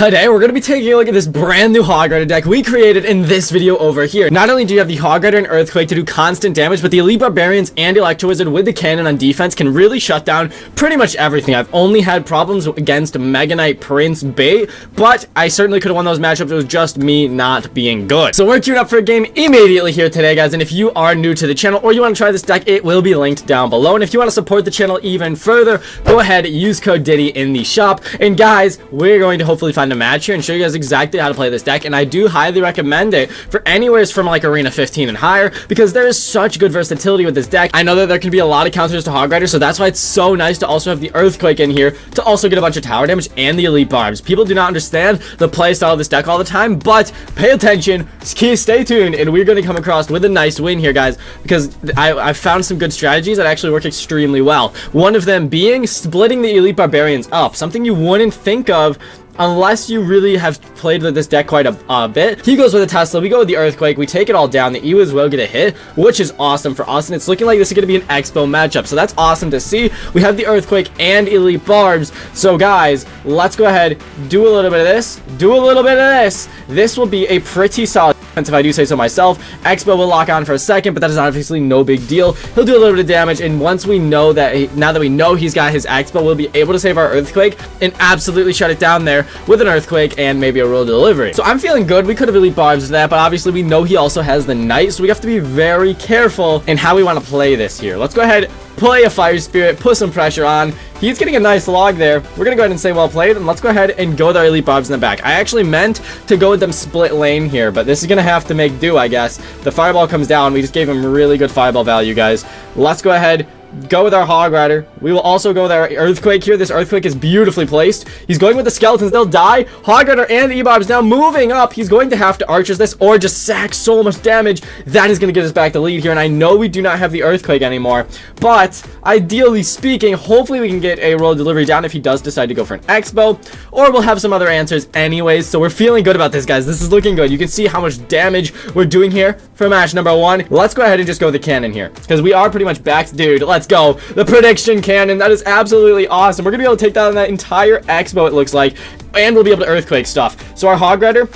Today, we're going to be taking a look at this brand new Hog Rider deck we created in this video over here. Not only do you have the Hog Rider and Earthquake to do constant damage, but the Elite Barbarians and Electro Wizard with the cannon on defense can really shut down pretty much everything. I've only had problems against Mega Knight, Prince, Bait, but I certainly could have won those matchups. It was just me not being good. So we're queuing up for a game immediately here today, guys, and if you are new to the channel or you want to try this deck, it will be linked down below. And if you want to support the channel even further, go ahead, use code Diddy in the shop. And guys, we're going to hopefully find a match here and show you guys exactly how to play this deck, and I do highly recommend it for anywhere from like Arena 15 and higher, because there is such good versatility with this deck. I know that there can be a lot of counters to Hog Rider, so that's why it's so nice to also have the Earthquake in here to also get a bunch of tower damage and the Elite Barbs. People do not understand the play style of this deck all the time, but pay attention, stay tuned, and we're going to come across with a nice win here, guys, because I've found some good strategies that actually work extremely well. One of them being splitting the Elite Barbarians up, something you wouldn't think of unless you really have played with this deck quite a bit. He goes with a Tesla, we go with the Earthquake, we take it all down, the Ewas will get a hit, which is awesome for us, and it's looking like this is going to be an Expo matchup, so that's awesome to see. We have the Earthquake and Elite Barbs, so guys, let's go ahead, do a little bit of this, do a little bit of this. This will be a pretty solid defense if I do say so myself. Expo will lock on for a second, but that is obviously no big deal. He'll do a little bit of damage, and once we know that, now that we know he's got his Expo, we'll be able to save our Earthquake and absolutely shut it down there with an Earthquake and maybe a roll delivery. So I'm feeling good. We could have Elite Barbs that, but obviously we know he also has the Knight, so we have to be very careful in how we want to play this here. Let's go ahead, play a Fire Spirit, put some pressure on. He's getting a nice log there. We're gonna go ahead and say well played, and let's go ahead and go with our Elite Barbs in the back. I actually meant to go with them split lane here, but this is gonna have to make do, I guess. The Fireball comes down. We just gave him really good Fireball value, guys. Let's go ahead, go with our Hog Rider. We will also go with our Earthquake here. This Earthquake is beautifully placed. He's going with the Skeletons. They'll die. Hog Rider and E-Barbs now moving up. He's going to have to Archers this or just sack so much damage. That is going to get us back the lead here, and I know we do not have the Earthquake anymore, but ideally speaking, hopefully we can get a roll delivery down if he does decide to go for an Expo, or we'll have some other answers anyways. So we're feeling good about this, guys. This is looking good. You can see how much damage we're doing here for match number one. Let's go ahead and just go with the cannon here, because we are pretty much back. Dude, let's go. The prediction cannon. That is absolutely awesome. We're gonna be able to take down that entire Expo, it looks like, and we'll be able to Earthquake stuff. So our Hog Rider,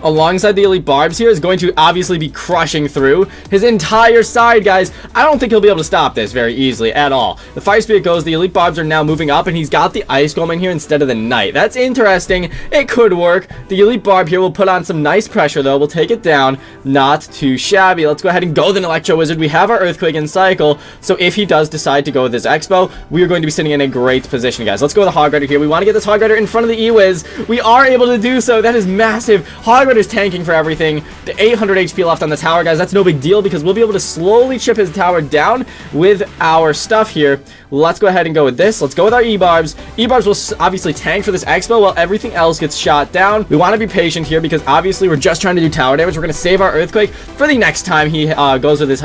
alongside the Elite Barbs here, is going to obviously be crushing through his entire side, guys. I don't think he'll be able to stop this very easily at all. The Fire Spirit goes, the Elite Barbs are now moving up, and he's got the Ice Golem in here instead of the Knight. That's interesting. It could work. The Elite Barb here will put on some nice pressure, though. We'll take it down. Not too shabby. Let's go ahead and go with an Electro Wizard. We have our Earthquake in cycle, so if he does decide to go with his Expo, we are going to be sitting in a great position, guys. Let's go with the Hog Rider here. We want to get this Hog Rider in front of the E-Wiz. We are able to do so. That is massive. Hog Rider's tanking for everything. The 800 HP left on the tower, guys. That's no big deal because we'll be able to slowly chip his tower down with our stuff here. Let's go ahead and go with this. Let's go with our E-Barbs. E-Barbs will obviously tank for this Expo while everything else gets shot down. We want to be patient here because obviously we're just trying to do tower damage. We're going to save our Earthquake for the next time he goes with his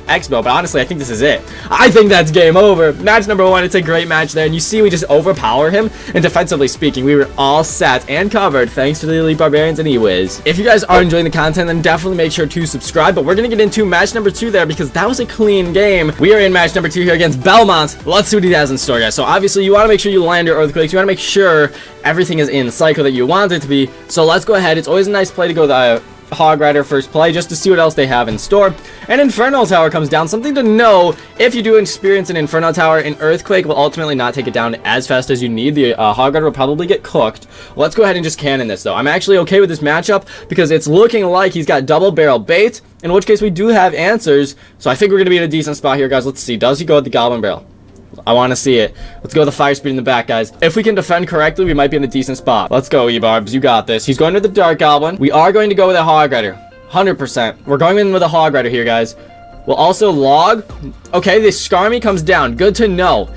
Expo, but honestly, I think this is it. I think that's game over. Match number one, it's a great match there, and you see we just overpower him, and defensively speaking, we were all set and covered thanks to the Elite Barbarians and E-Wiz. If you guys are enjoying the content, then definitely make sure to subscribe, but we're going to get into match number two there because that was a clean game. We are in match number two here against Belmont. Let's see what he has in store, guys. So obviously, you want to make sure you land your Earthquakes. You want to make sure everything is in cycle that you want it to be. So let's go ahead. It's always a nice play to go the Hog Rider first play just to see what else they have in store. An Inferno Tower comes down. Something to know, if you do experience an Inferno Tower, an Earthquake will ultimately not take it down as fast as you need. The Hog Rider will probably get cooked. Let's go ahead and just cannon this, though. I'm actually okay with this matchup because it's looking like he's got double barrel bait, in which case we do have answers. So I think we're going to be in a decent spot here, guys. Let's see. Does he go with the Goblin Barrel? I want to see it. Let's go with the Fire Speed in the back, guys. If we can defend correctly, we might be in a decent spot. Let's go, E-Barbs. You got this. He's going with the Dark Goblin. We are going to go with a Hog Rider. 100%. We're going in with a Hog Rider here, guys. We'll also log. Okay, the Skarmy comes down. Good to know.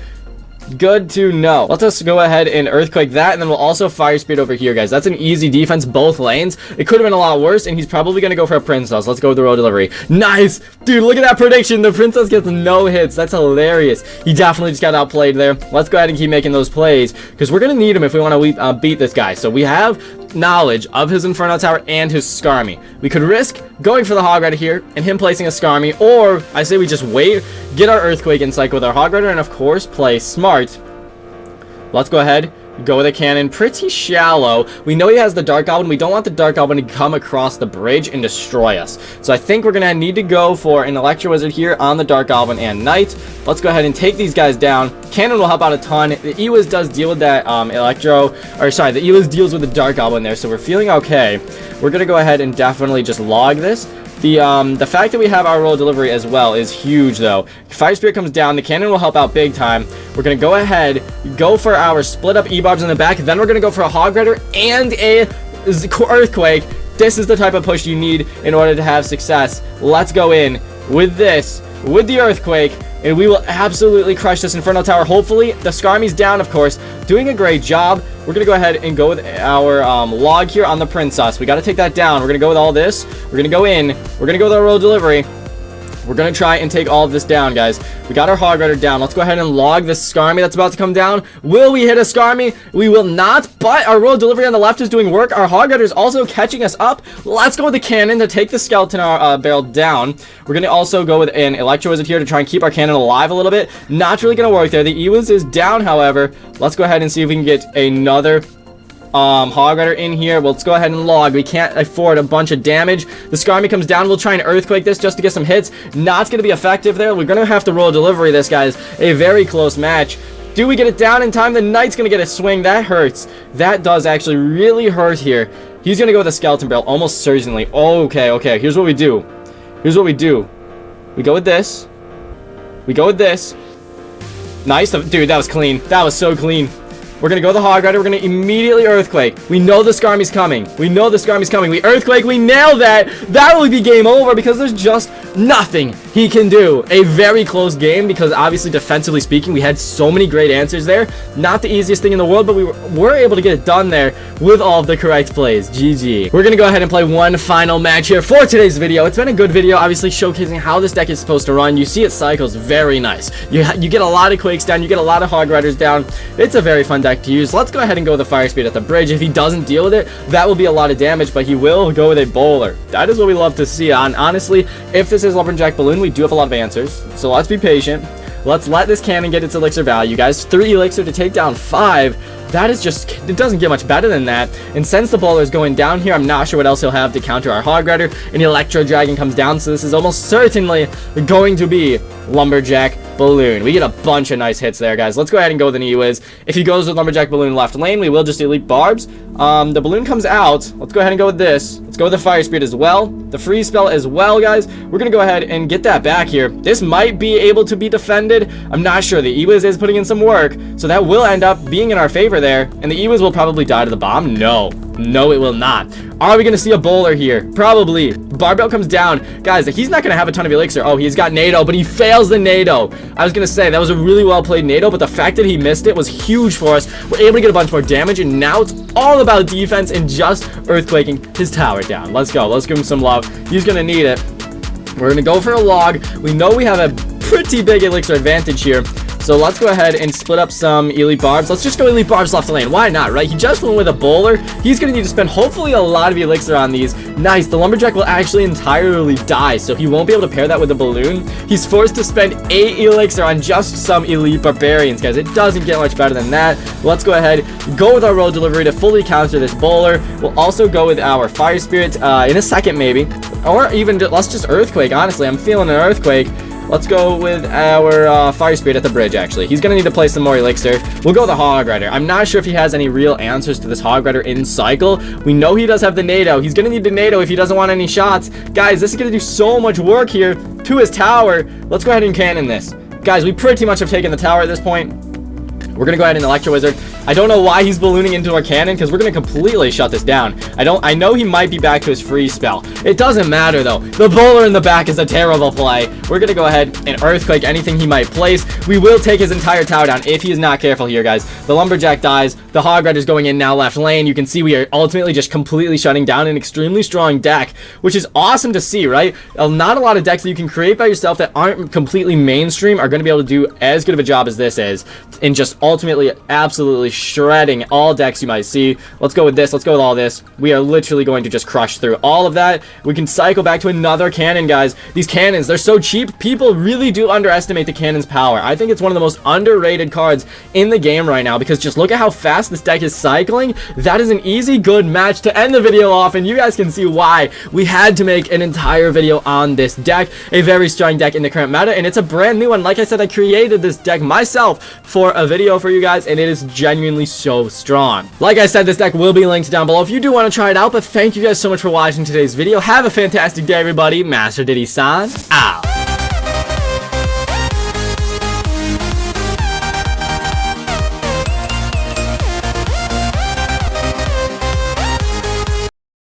Good to know. Let's just go ahead and Earthquake that, and then we'll also Fire Speed over here, guys. That's an easy defense, both lanes. It could have been a lot worse, and he's probably going to go for a Princess. Let's go with the roll delivery. Nice! Dude, look at that prediction. The Princess gets no hits. That's hilarious. He definitely just got outplayed there. Let's go ahead and keep making those plays, because we're going to need him if we want to beat this guy. So we have knowledge of his Inferno Tower and his Skarmy. We could risk going for the Hog Rider here and him placing a Skarmy, or I say we just wait, get our Earthquake in cycle with our Hog Rider, and of course play smart. Let's go ahead, Go with a cannon pretty shallow. We know he has the Dark Goblin. We don't want the Dark Goblin to come across the bridge and destroy us. So I think we're gonna need to go for an Electro Wizard here on the Dark Goblin and Knight. Let's go ahead and take these guys down. Cannon will help out a ton. The Ewiz does deal with that the Ewiz deals with the Dark Goblin there, so we're feeling okay. We're gonna go ahead and definitely just log this. The fact that we have our roll delivery as well is huge, though. Fire Spirit comes down. The cannon will help out big time. We're going to go ahead, go for our split up E-Barbs in the back. Then we're going to go for a Hog Rider and a Earthquake. This is the type of push you need in order to have success. Let's go in with this, with the Earthquake, and we will absolutely crush this Inferno Tower. Hopefully, the Skarmy's down, of course, doing a great job. We're going to go ahead and go with our log here on the Princess. We got to take that down. We're going to go with all this. We're going to go in. We're going to go with our roll delivery. We're going to try and take all of this down, guys. We got our Hog Rider down. Let's go ahead and log this Skarmy that's about to come down. Will we hit a Skarmy? We will not, but our roll delivery on the left is doing work. Our Hog Rider is also catching us up. Let's go with the cannon to take the skeleton barrel down. We're going to also go with an Electro Wizard here to try and keep our cannon alive a little bit. Not really going to work there. The Ewiz is down, however. Let's go ahead and see if we can get another Hog Rider in here. Well, let's go ahead and log. We can't afford a bunch of damage. The Skarmy comes down. We'll try and Earthquake this just to get some hits. Not going to be effective there. We're going to have to roll delivery this, guys. A very close match. Do we get it down in time? The Knight's going to get a swing. That hurts. That does actually really hurt here. He's going to go with a Skeleton Barrel almost certainly. Okay. Here's what we do. We go with this. We go with this. Nice. Dude, that was clean. That was so clean. We're going to go the Hog Rider. We're going to immediately Earthquake. We know the Skarmy's coming. We Earthquake. We nail that. That will be game over because there's just nothing he can do. A very close game because obviously defensively speaking, we had so many great answers there. Not the easiest thing in the world, but we were able to get it done there with all of the correct plays. GG. We're going to go ahead and play one final match here for today's video. It's been a good video, obviously showcasing how this deck is supposed to run. You see it cycles very nice. You get a lot of Quakes down. You get a lot of Hog Riders down. It's a very fun deck to use. Let's go ahead and go with the Fire Speed at the bridge. If he doesn't deal with it, that will be a lot of damage, but he will go with a bowler. That is what we love to see. Honestly, if this is Lumberjack Balloon, we do have a lot of answers, so let's be patient. Let's let this cannon get its elixir value, guys. 3 elixir to take down 5. That is just, it doesn't get much better than that. And since the bowler is going down here, I'm not sure what else he'll have to counter our Hog Rider. An Electro Dragon comes down, so this is almost certainly going to be Lumberjack Balloon. We get a bunch of nice hits there, guys. Let's go ahead and go with an E-Wiz. If he goes with Lumberjack Balloon left lane, we will just delete Barbs. The Balloon comes out. Let's go ahead and go with this. Let's go with the Fire Spirit as well. The Freeze Spell as well, guys. We're going to go ahead and get that back here. This might be able to be defended. I'm not sure. The E-Wiz is putting in some work, so that will end up being in our favor there. And the E-Wiz will probably die to the bomb. No, it will not. Are we going to see a bowler here? Probably. Barbell comes down. Guys, he's not going to have a ton of elixir. Oh, he's got NATO, but he fails the NATO. I was going to say, that was a really well-played NATO, but the fact that he missed it was huge for us. We're able to get a bunch more damage, and now it's all about defense and just Earthquaking his tower down. Let's go. Let's give him some love. He's going to need it. We're going to go for a log. We know we have a pretty big elixir advantage here. So let's go ahead and split up some Elite Barbs. Let's just go Elite Barbs left lane. Why not, right? He just went with a bowler. He's going to need to spend hopefully a lot of elixir on these. Nice. The Lumberjack will actually entirely die, so he won't be able to pair that with the Balloon. He's forced to spend 8 elixir on just some Elite Barbarians, guys. It doesn't get much better than that. Let's go ahead, go with our roll delivery to fully counter this bowler. We'll also go with our Fire Spirit in a second, maybe. Or even, let's just Earthquake, honestly. I'm feeling an Earthquake. Let's go with our Fire Spirit at the bridge, actually. He's going to need to play some more elixir. We'll go with the Hog Rider. I'm not sure if he has any real answers to this Hog Rider in cycle. We know he does have the NATO. He's going to need the NATO if he doesn't want any shots. Guys, this is going to do so much work here to his tower. Let's go ahead and cannon this. Guys, we pretty much have taken the tower at this point. We're going to go ahead and Electro Wizard. I don't know why he's ballooning into our cannon, because we're going to completely shut this down. I know he might be back to his freeze spell. It doesn't matter, though. The bowler in the back is a terrible play. We're going to go ahead and Earthquake anything he might place. We will take his entire tower down if he is not careful here, guys. The Lumberjack dies. The Hog Rider's going in now left lane. You can see we are ultimately just completely shutting down an extremely strong deck, which is awesome to see, right? Not a lot of decks that you can create by yourself that aren't completely mainstream are going to be able to do as good of a job as this is in just ultimately absolutely shredding all decks you might see. Let's go with this. Let's go with all this. We are literally going to just crush through all of that. We can cycle back to another cannon, guys. These cannons, they're so cheap. People really do underestimate the cannon's power. I think it's one of the most underrated cards in the game right now, because just look at how fast this deck is cycling. That is an easy, good match to end the video off, and you guys can see why we had to make an entire video on this deck. A very strong deck in the current meta, and it's a brand new one. Like I said, I created this deck myself for a video for you guys, and it is genuinely so strong. Like I said, this deck will be linked down below if you do want to try it out, but thank you guys so much for watching today's video. Have a fantastic day, everybody. Master Diddy-san, out.